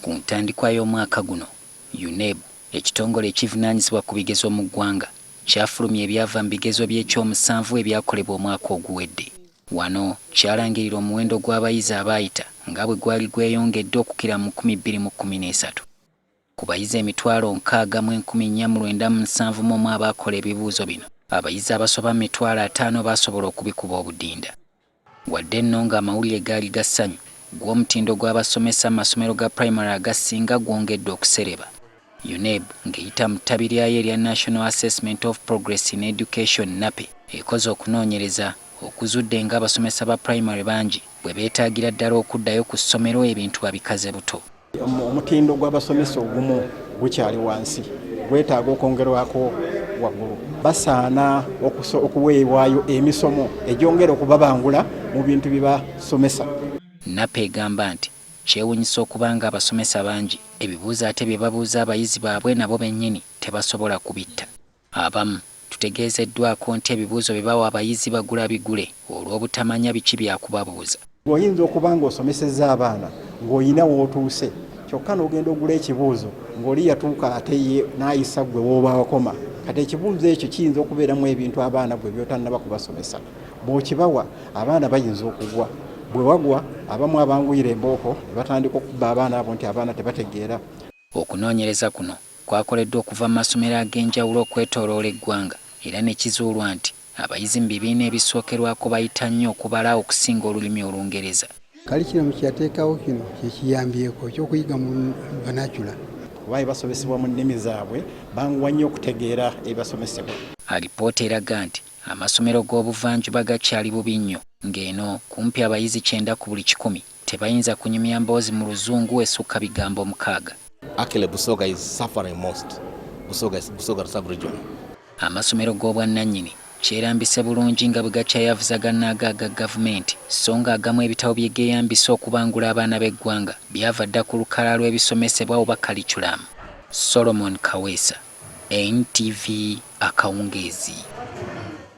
Ku ntandikwa y'omwaka guno, UNEB, ekitongole ekivunaanyizibwa ku bigezo mu ggwanga, kyafulumya ebyava mu bigezo by'ekyomusanvu ebyakolebwa omwaka oguwedde. Wano kyalangirira omuwendo gw'abayizi abaayita nga bwe gwali gweyongedde okukira mu 2013. Ku bayizi 6,497 abaakola ebibuuzo bino, abayizi abasoba 5,000 baasobola okubikuba obudinda. Wadde nno ng'amawulire gaali ga ssanyu, gw'omutindo gw'abasomesa mu masomero ga pulayimale agasinga gwongedde okusereba. UNEB ng'eyita mu ttabi lyayo erya National Assessment of Progress in Education NAPE ekoze okunoonyereza okuzudde ng'abasomesa ba pulayimale bangi bwe beetaagira ddala okuddayo ku ssomero ebintu babikaze buto. Omutindo gw'abasomesa ogumu gukyali wansi, gwetaaga okwongerwako waggulu. Basaana okuweebwayo emisomo egyongera okubabangula mu bintu bye basomesa. NAPE egamba nti kyewuunyisa okuba nga abasomesa bangi ebibuuzo ate bye babuuza abayizi baabwe nabo bennyini tebasobola kubitta. Abamu tutegeezeddwako nti ebibuuzo bye bawa abayizi bagula bigule olw'obutamanya biki byakubabuuza. Oyinza okuba ng'osomesezza abaana ng'olina w'otuuse, kyokka n'ogenda ogula ekibuuzo ng'oli yatuuka ate ye n'ayisa ggwe w'oba wakoma. Kati ekibuuzo ekyo kiyinza okubeeramu ebintu abaana bwe by'otannaba kubasomesa. Bw'okibawa abaana bayinza okugwa. Bwe wagwa abamu abanguyira embooko ne batandika okubba abaana abo nti abaana tebategeera. Okunoonyereza kuno kwakoleddwa okuva mu masomero ag'enjawulo okwetooloola eggwanga era ne kizuulwa nti abayizi mu bibiina ebisookerwako bayita nnyo okubala okusinga olulimi Olungereza. Kalikiramu kyateekawo kino kyekiyambyeko ekyokuyiga mu banacula. Kuba basomesebwa mu nnimi zaabwe banguwa nnyo okutegeera ebasomesebwa. Alipoota eraga nti amasomero g'obuvanjuba gakyali bubi nnyo, ng'eno kumpi abayizi 9 ku buli 100 tebayinza kunyumya mboozi mu Luzungu esukka bigambo 6. Actually, Busoga is suffering most. Busoga sub-region. Amasomero g'obwannannyini kyerambise bulungi nga bwe gakyayavuza gannaaga aga gavumenti, so nga agamu ebitabo bye geeyambisa okubangula abaana b'eggwanga byava dda ku lukalala lw'ebisomesebwa oba kaliculamu. Solomon Kaweesa, NTV Akawungeezi.